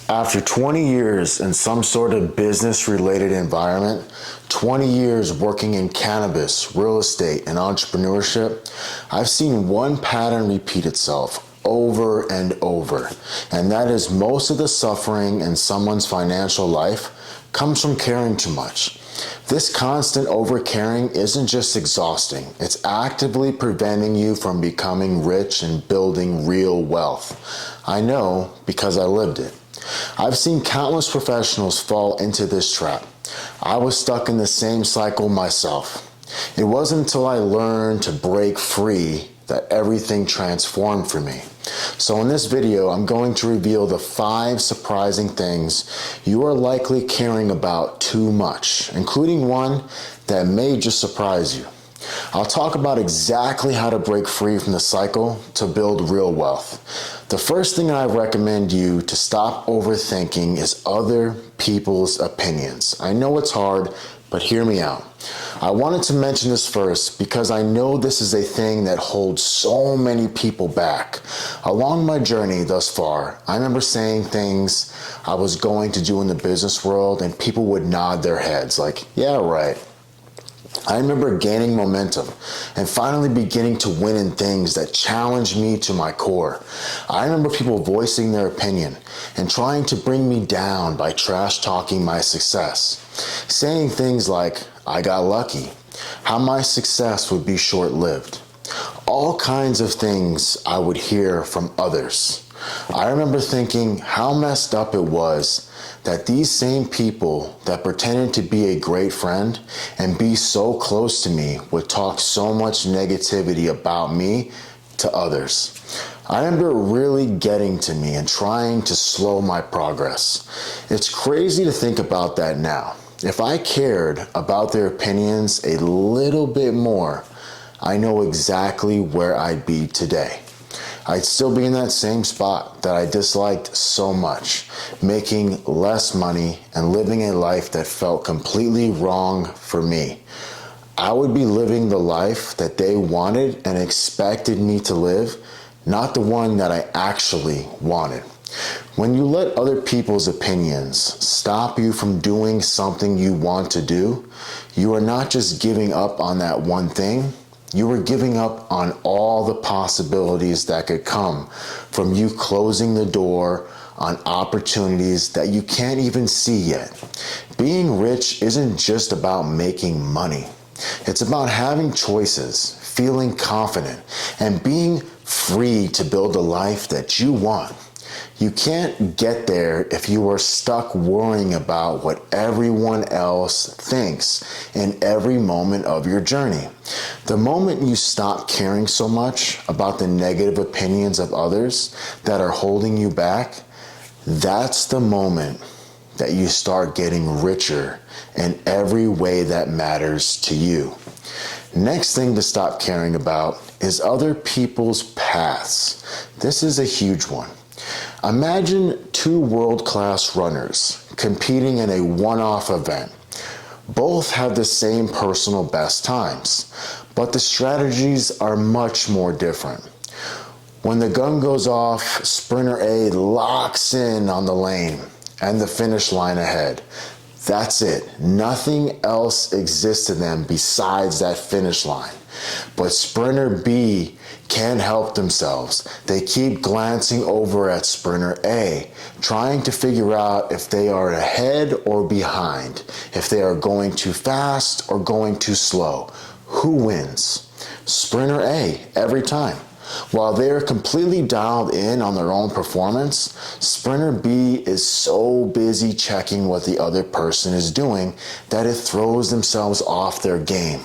After 20 years in some sort of business-related environment, 20 years working in cannabis, real estate, and entrepreneurship, I've seen one pattern repeat itself over and over, and that is most of the suffering in someone's financial life comes from caring too much. This constant overcaring isn't just exhausting, it's actively preventing you from becoming rich and building real wealth. I know because I lived it. I've seen countless professionals fall into this trap. I was stuck in the same cycle myself. It wasn't until I learned to break free that everything transformed for me. So in this video, I'm going to reveal the 5 surprising things you are likely caring about too much, including one that may just surprise you. I'll talk about exactly how to break free from the cycle to build real wealth. The first thing I recommend you to stop overthinking is other people's opinions. I know it's hard, but hear me out. I wanted to mention this first because I know this is a thing that holds so many people back. Along my journey thus far, I remember saying things I was going to do in the business world and people would nod their heads like, yeah, right. I remember gaining momentum and finally beginning to win in things that challenged me to my core. I remember people voicing their opinion and trying to bring me down by trash talking my success, saying things like, I got lucky, how my success would be short-lived. All kinds of things I would hear from others. I remember thinking how messed up it was that these same people that pretended to be a great friend and be so close to me would talk so much negativity about me to others. I remember it really getting to me and trying to slow my progress. It's crazy to think about that now. If I cared about their opinions a little bit more, I know exactly where I'd be today. I'd still be in that same spot that I disliked so much, making less money and living a life that felt completely wrong for me. I would be living the life that they wanted and expected me to live, not the one that I actually wanted. When you let other people's opinions stop you from doing something you want to do, you are not just giving up on that one thing, you are giving up on all the possibilities that could come from you closing the door on opportunities that you can't even see yet. Being rich isn't just about making money. It's about having choices, feeling confident, and being free to build a life that you want. You can't get there if you are stuck worrying about what everyone else thinks in every moment of your journey. The moment you stop caring so much about the negative opinions of others that are holding you back, that's the moment that you start getting richer in every way that matters to you. Next thing to stop caring about is other people's paths. This is a huge one. Imagine 2 world-class runners competing in a one-off event. Both have the same personal best times, but the strategies are much more different. When the gun goes off, sprinter A locks in on the lane and the finish line ahead. That's it. Nothing else exists to them besides that finish line. But sprinter B can't help themselves. They keep glancing over at sprinter A, trying to figure out if they are ahead or behind, if they are going too fast or going too slow. Who wins? Sprinter A, every time. While they are completely dialed in on their own performance, sprinter B is so busy checking what the other person is doing that it throws themselves off their game.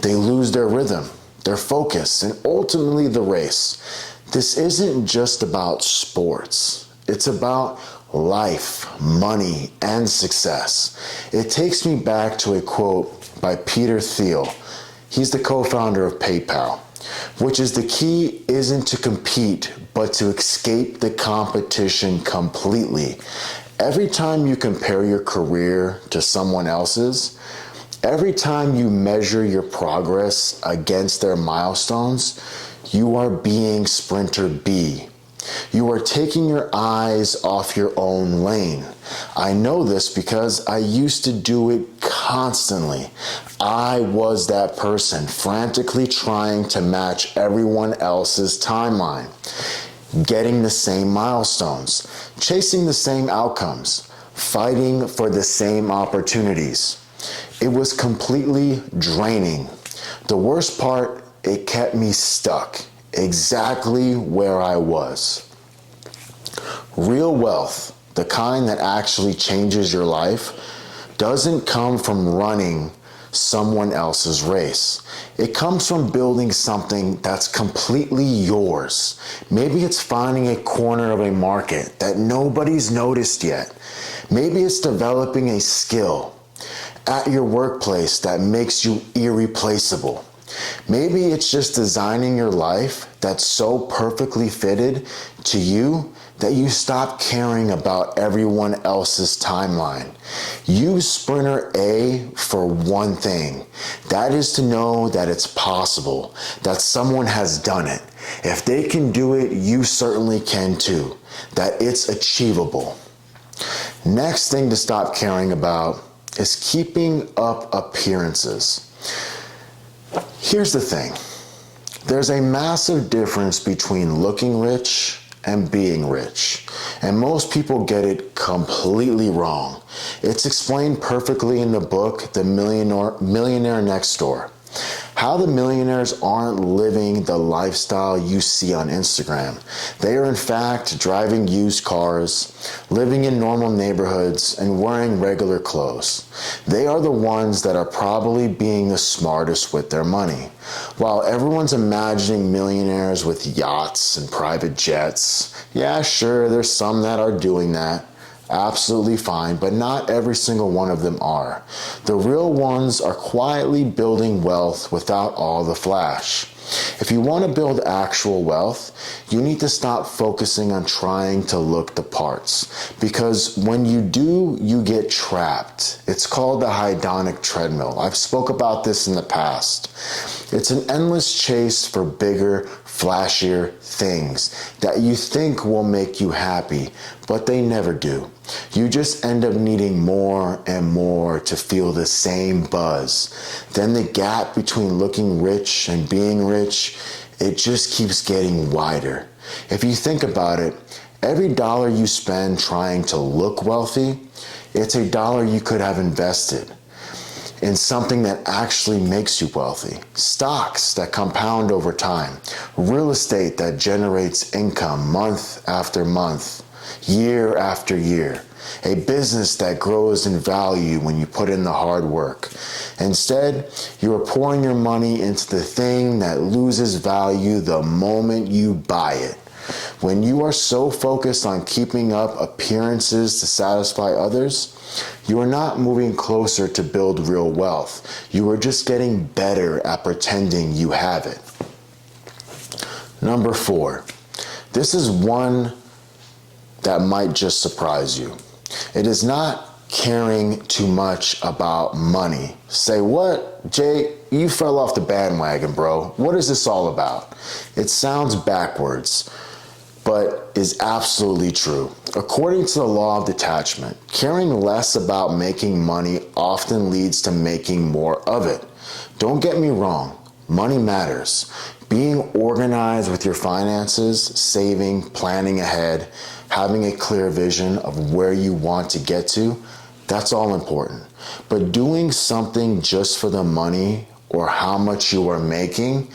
They lose their rhythm, their focus, and ultimately the race. This isn't just about sports. It's about life, money, and success. It takes me back to a quote by Peter Thiel. He's the co-founder of PayPal, which is the key isn't to compete, but to escape the competition completely. Every time you compare your career to someone else's, every time you measure your progress against their milestones, you are being sprinter B. You are taking your eyes off your own lane. I know this because I used to do it constantly. I was that person frantically trying to match everyone else's timeline, getting the same milestones, chasing the same outcomes, fighting for the same opportunities. It was completely draining. The worst part, it kept me stuck exactly where I was. Real wealth, the kind that actually changes your life, doesn't come from running someone else's race. It comes from building something that's completely yours. Maybe it's finding a corner of a market that nobody's noticed yet. Maybe it's developing a skill at your workplace that makes you irreplaceable. Maybe it's just designing your life that's so perfectly fitted to you that you stop caring about everyone else's timeline. Use Sprinter A for one thing. That is to know that it's possible, that someone has done it. If they can do it, you certainly can too. That it's achievable. Next thing to stop caring about is keeping up appearances. Here's the thing. There's a massive difference between looking rich and being rich. And most people get it completely wrong. It's explained perfectly in the book, The Millionaire Next Door. How the millionaires aren't living the lifestyle you see on Instagram. They are in fact driving used cars, living in normal neighborhoods, and wearing regular clothes. They are the ones that are probably being the smartest with their money. While everyone's imagining millionaires with yachts and private jets, yeah, sure, there's some that are doing that. Absolutely fine, but not every single one of them are. The real ones are quietly building wealth without all the flash. If you want to build actual wealth, you need to stop focusing on trying to look the parts. Because when you do, you get trapped. It's called the hedonic treadmill. I've spoke about this in the past. It's an endless chase for bigger, flashier things that you think will make you happy, but they never do. You just end up needing more and more to feel the same buzz. Then the gap between looking rich and being rich, it just keeps getting wider. If you think about it, every dollar you spend trying to look wealthy, it's a dollar you could have invested in something that actually makes you wealthy. Stocks that compound over time. Real estate that generates income month after month, year after year. A business that grows in value when you put in the hard work. Instead, you are pouring your money into the thing that loses value the moment you buy it. When you are so focused on keeping up appearances to satisfy others, you are not moving closer to build real wealth. You are just getting better at pretending you have it. Number 4. This is one that might just surprise you. It is not caring too much about money. Say, what? Jay, you fell off the bandwagon, bro. What is this all about? It sounds backwards, but is absolutely true. According to the law of detachment, caring less about making money often leads to making more of it. Don't get me wrong, money matters. Being organized with your finances, saving, planning ahead, having a clear vision of where you want to get to, that's all important. But doing something just for the money or how much you are making,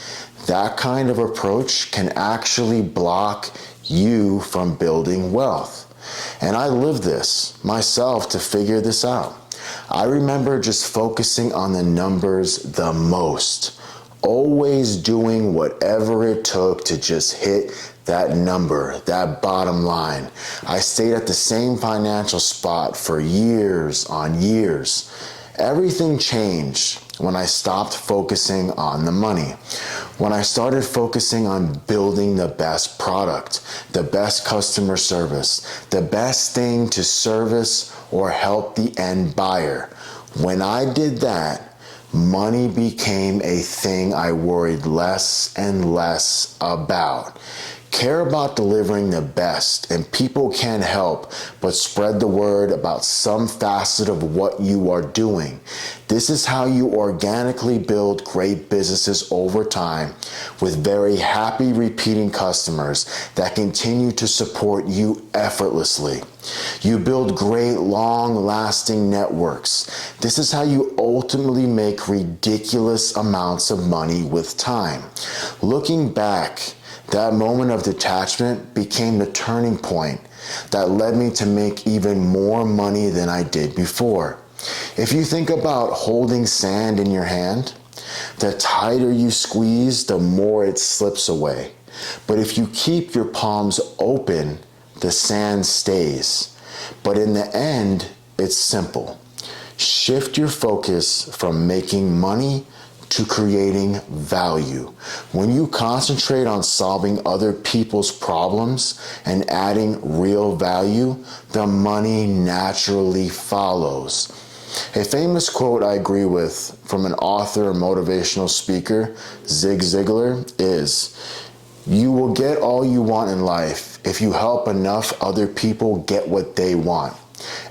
that kind of approach can actually block you from building wealth. And I lived this myself to figure this out. I remember just focusing on the numbers the most, always doing whatever it took to just hit that number, that bottom line. I stayed at the same financial spot for years on years. Everything changed when I stopped focusing on the money. When I started focusing on building the best product, the best customer service, the best thing to service or help the end buyer. When I did that, money became a thing I worried less and less about. Care about delivering the best, and people can't help but spread the word about some facet of what you are doing. This is how you organically build great businesses over time with very happy repeating customers that continue to support you effortlessly. You build great long-lasting networks. This is how you ultimately make ridiculous amounts of money with time. Looking back, that moment of detachment became the turning point that led me to make even more money than I did before. If you think about holding sand in your hand, the tighter you squeeze, the more it slips away. But if you keep your palms open, the sand stays. But in the end, it's simple. Shift your focus from making money to creating value. When you concentrate on solving other people's problems and adding real value, the money naturally follows. A famous quote I agree with from an author and motivational speaker, Zig Ziglar, is, "You will get all you want in life if you help enough other people get what they want."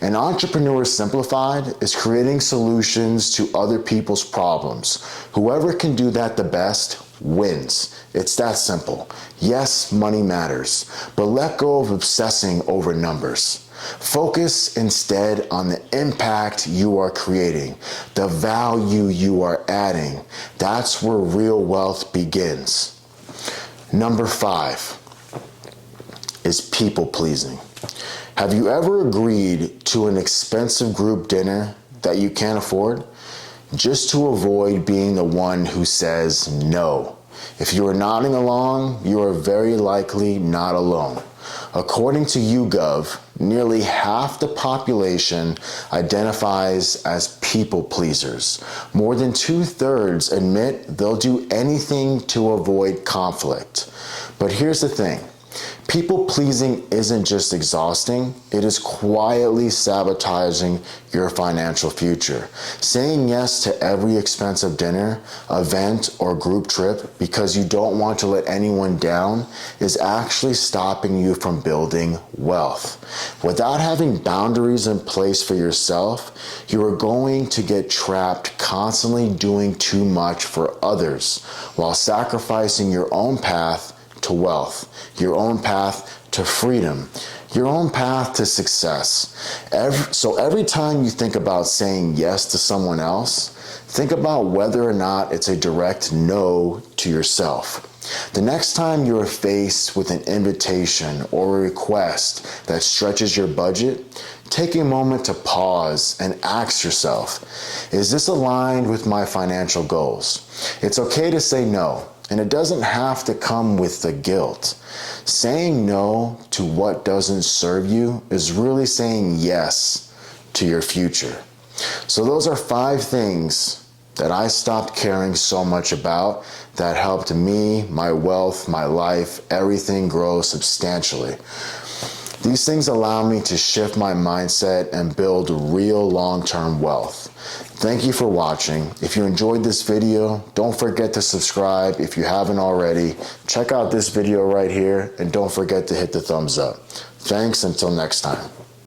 An entrepreneur simplified is creating solutions to other people's problems. Whoever can do that the best wins. It's that simple. Yes, money matters, but let go of obsessing over numbers. Focus instead on the impact you are creating, the value you are adding. That's where real wealth begins. Number 5 is people pleasing. Have you ever agreed to an expensive group dinner that you can't afford just to avoid being the one who says no? If you are nodding along, you are very likely not alone. According to YouGov, nearly half the population identifies as people pleasers. More than 2/3 admit they'll do anything to avoid conflict. But here's the thing. People pleasing isn't just exhausting, it is quietly sabotaging your financial future. Saying yes to every expensive dinner, event, or group trip because you don't want to let anyone down is actually stopping you from building wealth. Without having boundaries in place for yourself, you are going to get trapped constantly doing too much for others while sacrificing your own path to wealth, your own path to freedom, your own path to success. So every time you think about saying yes to someone else, think about whether or not it's a direct no to yourself. The next time you're faced with an invitation or a request that stretches your budget, take a moment to pause and ask yourself, is this aligned with my financial goals? It's okay to say no. And it doesn't have to come with the guilt. Saying no to what doesn't serve you is really saying yes to your future. So those are 5 things that I stopped caring so much about that helped me, my wealth, my life, everything grow substantially. These things allow me to shift my mindset and build real long-term wealth. Thank you for watching. If you enjoyed this video, don't forget to subscribe if you haven't already. Check out this video right here and don't forget to hit the thumbs up. Thanks until next time.